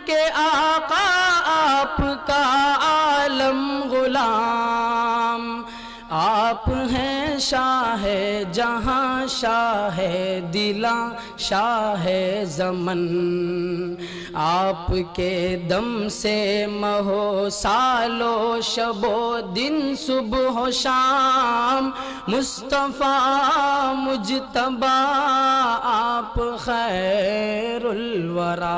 کے آقا آپ کا عالم غلام، آپ ہیں شاہ جہاں شاہ دلاں شاہ زمن، آپ کے دم سے مہو سالو شب و دن صبح و شام، مصطفیٰ مجتبی آپ خیر الورا۔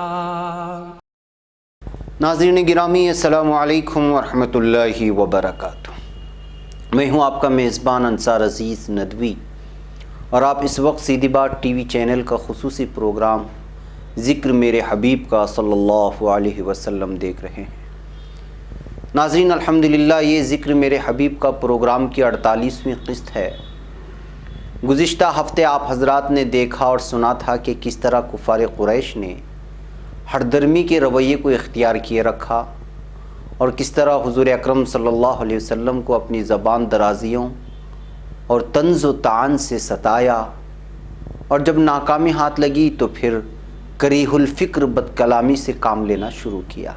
ناظرین گرامی، السلام علیکم ورحمۃ اللہ وبرکاتہ۔ میں ہوں آپ کا میزبان انصار عزیز ندوی، اور آپ اس وقت سیدھی بات ٹی وی چینل کا خصوصی پروگرام ذکر میرے حبیب کا صلی اللہ علیہ وسلم دیکھ رہے ہیں۔ ناظرین الحمدللہ، یہ ذکر میرے حبیب کا پروگرام کی 48ویں قسط ہے۔ گزشتہ ہفتے آپ حضرات نے دیکھا اور سنا تھا کہ کس طرح کفار قریش نے ہر درمی کے رویے کو اختیار کیے رکھا، اور کس طرح حضور اکرم صلی اللہ علیہ وسلم کو اپنی زبان درازیوں اور طنز و طعن سے ستایا، اور جب ناکامی ہاتھ لگی تو پھر کریہ الفکر بد کلامی سے کام لینا شروع کیا۔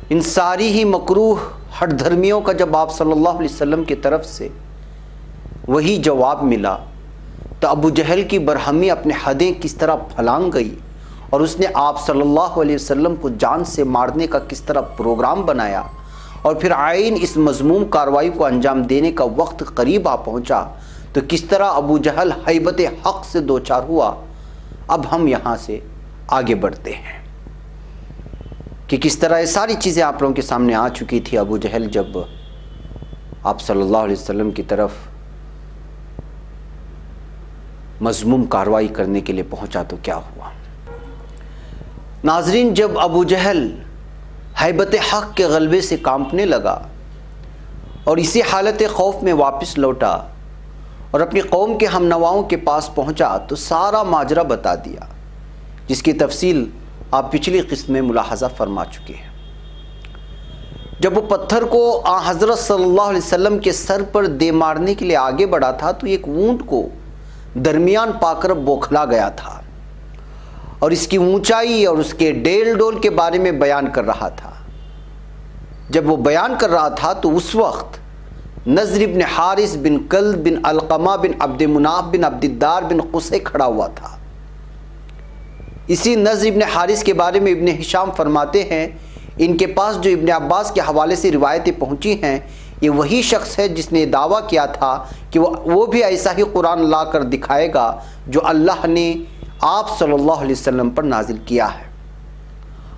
ان ساری ہی مکروہ ہٹ دھرمیوں کا جب آپ صلی اللہ علیہ وسلم کی طرف سے وہی جواب ملا تو ابو جہل کی برہمی اپنے حدیں کس طرح پھلانگ گئی، اور اس نے آپ صلی اللہ علیہ وسلم کو جان سے مارنے کا کس طرح پروگرام بنایا، اور پھر عین اس مذموم کارروائی کو انجام دینے کا وقت قریب آ پہنچا تو کس طرح ابو جہل ہیبت حق سے دوچار ہوا۔ اب ہم یہاں سے آگے بڑھتے ہیں کہ کس طرح یہ ساری چیزیں آپ لوگوں کے سامنے آ چکی تھی۔ ابو جہل جب آپ صلی اللہ علیہ وسلم کی طرف مذموم کارروائی کرنے کے لیے پہنچا تو کیا ہوا؟ ناظرین، جب ابو جہل ہیبت حق کے غلبے سے کانپنے لگا اور اسی حالت خوف میں واپس لوٹا اور اپنی قوم کے ہم نواؤں کے پاس پہنچا تو سارا ماجرا بتا دیا، جس کی تفصیل آپ پچھلی قسط میں ملاحظہ فرما چکے ہیں۔ جب وہ پتھر کو حضرت صلی اللہ علیہ وسلم کے سر پر دے مارنے کے لیے آگے بڑھا تھا تو ایک اونٹ کو درمیان پا کر بوکھلا گیا تھا، اور اس کی اونچائی اور اس کے ڈیل ڈول کے بارے میں بیان کر رہا تھا۔ جب وہ بیان کر رہا تھا تو اس وقت نضر بن حارث بن کلب بن علقمہ بن عبد مناف بن عبدالدار بن قصے کھڑا ہوا تھا۔ اسی نضر بن حارث کے بارے میں ابن ہشام فرماتے ہیں، ان کے پاس جو ابن عباس کے حوالے سے روایتیں پہنچی ہیں، یہ وہی شخص ہے جس نے دعویٰ کیا تھا کہ وہ بھی ایسا ہی قرآن لا کر دکھائے گا جو اللہ نے آپ صلی اللہ علیہ وسلم پر نازل کیا ہے،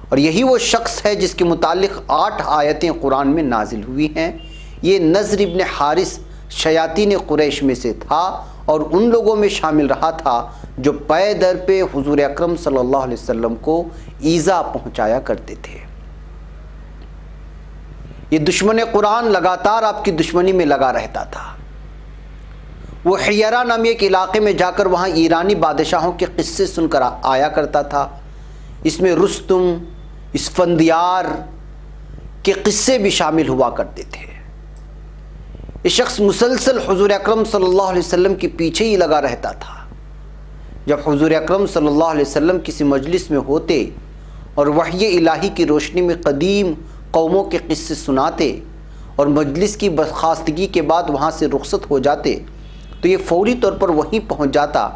اور یہی وہ شخص ہے جس کے متعلق 8 آیتیں قرآن میں نازل ہوئی ہیں۔ یہ نضر بن حارث شیاطین قریش میں سے تھا اور ان لوگوں میں شامل رہا تھا جو پے در پہ حضور اکرم صلی اللہ علیہ وسلم کو ایذا پہنچایا کرتے تھے۔ یہ دشمن قرآن لگاتار آپ کی دشمنی میں لگا رہتا تھا۔ وہ حیرہ نامی ایک علاقے میں جا کر وہاں ایرانی بادشاہوں کے قصے سن کر آیا کرتا تھا۔ اس میں رستم، اسفندیار کے قصے بھی شامل ہوا کرتے تھے۔ یہ شخص مسلسل حضور اکرم صلی اللہ علیہ وسلم کے پیچھے ہی لگا رہتا تھا۔ جب حضور اکرم صلی اللہ علیہ وسلم کسی مجلس میں ہوتے اور وحی الہی کی روشنی میں قدیم قوموں کے قصے سناتے اور مجلس کی برخاستگی کے بعد وہاں سے رخصت ہو جاتے تو یہ فوری طور پر وہیں پہنچ جاتا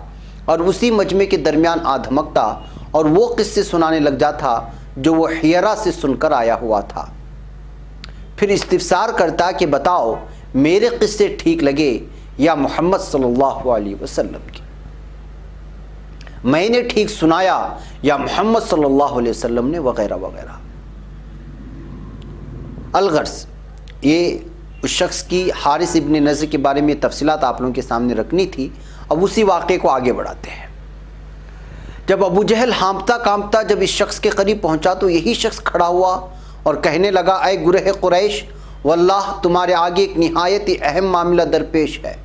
اور اسی مجمع کے درمیان آ دھمکتا اور وہ قصے سنانے لگ جاتا جو وہ حیرہ سے سن کر آیا ہوا تھا۔ پھر استفسار کرتا کہ بتاؤ میرے قصے ٹھیک لگے یا محمد صلی اللہ علیہ وسلم کی؟ میں نے ٹھیک سنایا یا محمد صلی اللہ علیہ وسلم نے؟ وغیرہ وغیرہ۔ الغرض یہ اس شخص کی حارث ابن نضر کے بارے میں تفصیلات آپ لوگوں کے سامنے رکھنی تھی۔ اب اسی واقعے کو آگے بڑھاتے ہیں۔ جب ابو جہل ہانپتا کانپتا جب اس شخص کے قریب پہنچا تو یہی شخص کھڑا ہوا اور کہنے لگا، اے گروہ قریش، واللہ تمہارے آگے ایک نہایت ہی اہم معاملہ درپیش ہے۔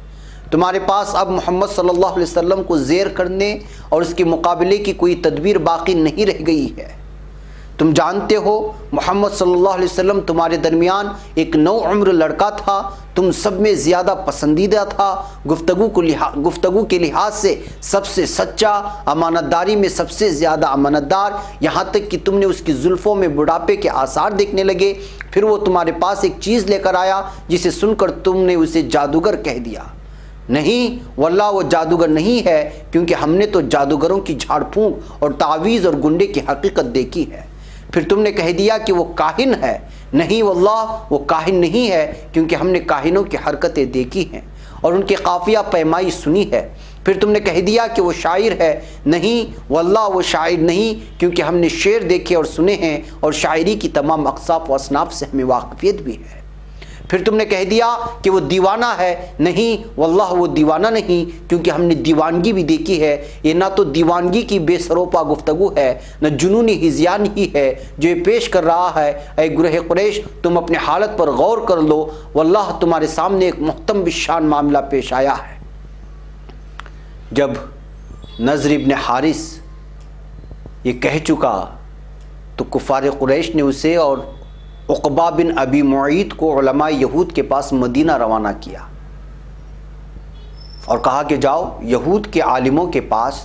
تمہارے پاس اب محمد صلی اللہ علیہ وسلم کو زیر کرنے اور اس کے مقابلے کی کوئی تدبیر باقی نہیں رہ گئی ہے۔ تم جانتے ہو محمد صلی اللہ علیہ وسلم تمہارے درمیان ایک نو عمر لڑکا تھا، تم سب میں زیادہ پسندیدہ تھا، گفتگو کے لحاظ سے سب سے سچا، امانت داری میں سب سے زیادہ امانت دار، یہاں تک کہ تم نے اس کی زلفوں میں بڑھاپے کے آثار دیکھنے لگے۔ پھر وہ تمہارے پاس ایک چیز لے کر آیا جسے سن کر تم نے اسے جادوگر کہہ دیا۔ نہیں واللہ وہ جادوگر نہیں ہے، کیونکہ ہم نے تو جادوگروں کی جھاڑ پھونک اور تعویذ اور گنڈے کی حقیقت دیکھی ہے۔ پھر تم نے کہہ دیا کہ وہ کاہن ہے۔ نہیں واللہ وہ کاہن نہیں ہے، کیونکہ ہم نے کاہنوں کی حرکتیں دیکھی ہیں اور ان کی قافیہ پیمائی سنی ہے۔ پھر تم نے کہہ دیا کہ وہ شاعر ہے۔ نہیں واللہ وہ شاعر نہیں، کیونکہ ہم نے شعر دیکھے اور سنے ہیں اور شاعری کی تمام اقساف و اصناف سے ہمیں واقفیت بھی ہے۔ پھر تم نے کہہ دیا کہ وہ دیوانہ ہے۔ نہیں واللہ وہ دیوانہ نہیں، کیونکہ ہم نے دیوانگی بھی دیکھی ہے۔ یہ نہ تو دیوانگی کی بے سروپا گفتگو ہے، نہ جنونی ہذیان ہی ہے جو یہ پیش کر رہا ہے۔ اے گروہ قریش، تم اپنے حالت پر غور کر لو، واللہ تمہارے سامنے ایک محتم بالشان معاملہ پیش آیا ہے۔ جب نضر ابن حارث یہ کہہ چکا تو کفار قریش نے اسے اور عقبہ بن ابی معیط کو علماء یہود کے پاس مدینہ روانہ کیا اور کہا کہ جاؤ یہود کے عالموں کے پاس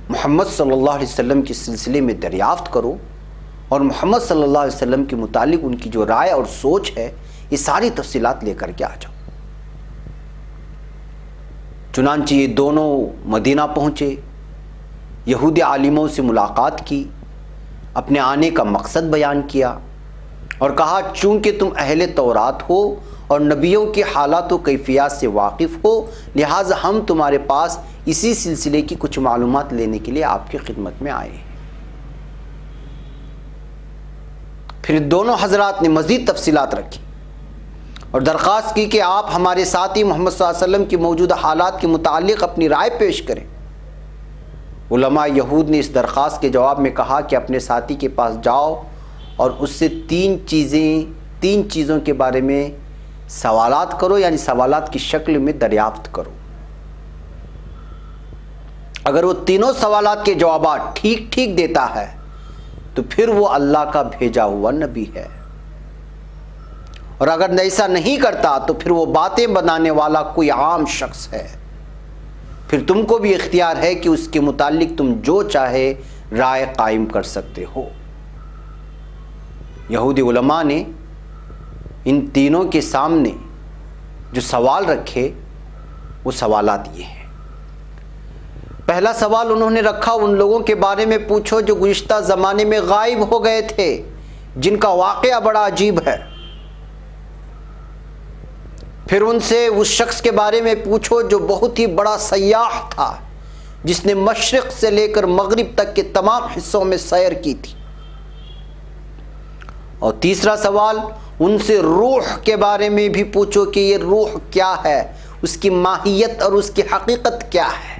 محمد صلی اللہ علیہ وسلم کے سلسلے میں دریافت کرو اور محمد صلی اللہ علیہ وسلم کے متعلق ان کی جو رائے اور سوچ ہے یہ ساری تفصیلات لے کر کے آ جاؤ۔ چنانچہ یہ دونوں مدینہ پہنچے، یہودی عالموں سے ملاقات کی، اپنے آنے کا مقصد بیان کیا اور کہا چونکہ تم اہل تورات ہو اور نبیوں کے حالات و کیفیات سے واقف ہو، لہٰذا ہم تمہارے پاس اسی سلسلے کی کچھ معلومات لینے کے لیے آپ کی خدمت میں آئے ہیں۔ پھر دونوں حضرات نے مزید تفصیلات رکھی اور درخواست کی کہ آپ ہمارے ساتھی محمد صلی اللہ علیہ وسلم کی موجودہ حالات کے متعلق اپنی رائے پیش کریں۔ علماء یہود نے اس درخواست کے جواب میں کہا کہ اپنے ساتھی کے پاس جاؤ اور اس سے تین چیزوں کے بارے میں سوالات کرو، یعنی سوالات کی شکل میں دریافت کرو۔ اگر وہ تینوں سوالات کے جوابات ٹھیک ٹھیک دیتا ہے تو پھر وہ اللہ کا بھیجا ہوا نبی ہے، اور اگر ایسا نہیں کرتا تو پھر وہ باتیں بنانے والا کوئی عام شخص ہے۔ پھر تم کو بھی اختیار ہے کہ اس کے متعلق تم جو چاہے رائے قائم کر سکتے ہو۔ یہودی علماء نے ان تینوں کے سامنے جو سوال رکھے وہ سوالات یہ ہیں۔ پہلا سوال انہوں نے رکھا ان لوگوں کے بارے میں پوچھو جو گزشتہ زمانے میں غائب ہو گئے تھے، جن کا واقعہ بڑا عجیب ہے۔ پھر ان سے اس شخص کے بارے میں پوچھو جو بہت ہی بڑا سیاح تھا، جس نے مشرق سے لے کر مغرب تک کے تمام حصوں میں سیر کی تھی۔ اور تیسرا سوال ان سے روح کے بارے میں بھی پوچھو کہ یہ روح کیا ہے، اس کی ماہیت اور اس کی حقیقت کیا ہے۔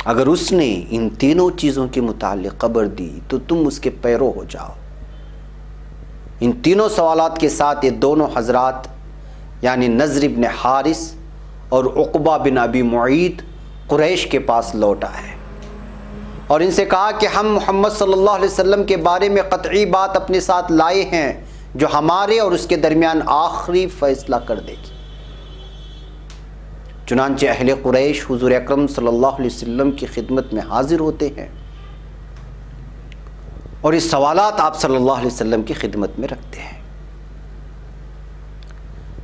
اگر اس نے ان تینوں چیزوں کے متعلق خبر دی تو تم اس کے پیرو ہو جاؤ۔ ان تینوں سوالات کے ساتھ یہ دونوں حضرات یعنی نضر بن حارث اور عقبہ بن ابی معیط قریش کے پاس لوٹ آئے اور ان سے کہا کہ ہم محمد صلی اللہ علیہ وسلم کے بارے میں قطعی بات اپنے ساتھ لائے ہیں جو ہمارے اور اس کے درمیان آخری فیصلہ کر دے گی۔ چنانچہ اہل قریش حضور اکرم صلی اللہ علیہ وسلم کی خدمت میں حاضر ہوتے ہیں اور اس سوالات آپ صلی اللہ علیہ وسلم کی خدمت میں رکھتے ہیں۔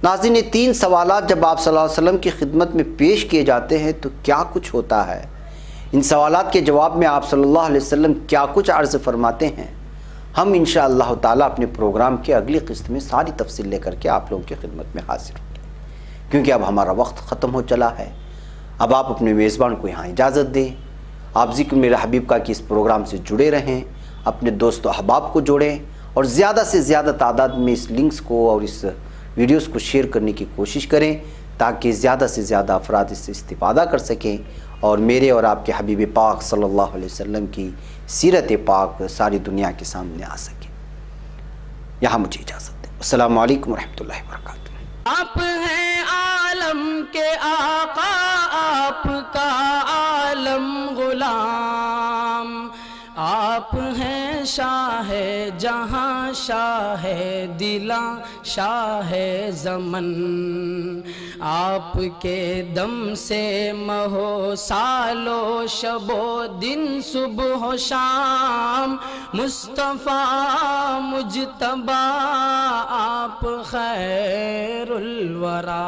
ناظرین، یہ تین سوالات جب آپ صلی اللہ علیہ وسلم کی خدمت میں پیش کیے جاتے ہیں تو کیا کچھ ہوتا ہے؟ ان سوالات کے جواب میں آپ صلی اللہ علیہ وسلم کیا کچھ عرض فرماتے ہیں؟ ہم انشاءاللہ تعالیٰ اپنے پروگرام کے اگلی قسط میں ساری تفصیل لے کر کے آپ لوگوں کی خدمت میں حاضر ہوں گے، کیونکہ اب ہمارا وقت ختم ہو چلا ہے۔ اب آپ اپنے میزبان کو یہاں اجازت دیں۔ آپ ذکر میرے حبیب کا کہ اس پروگرام سے جڑے رہیں، اپنے دوست و احباب کو جوڑیں اور زیادہ سے زیادہ تعداد میں اس لنکس کو اور اس ویڈیوز کو شیئر کرنے کی کوشش کریں تاکہ زیادہ سے زیادہ افراد اس سے استفادہ کر سکیں اور میرے اور آپ کے حبیب پاک صلی اللہ علیہ وسلم کی سیرت پاک ساری دنیا کے سامنے آ سکے۔ یہاں مجھے اجازت دیں۔ السلام علیکم ورحمۃ اللہ وبرکاتہ۔ آپ ہیں عالم کے آقا، آپ کا عالم غلام۔ آپ ہیں شاہ جہاں شاہ دلاں شاہ زمن، آپ کے دم سے مہو سالو شب و دن صبح و شام، مصطفیٰ مجتبیٰ آپ خیر الورا۔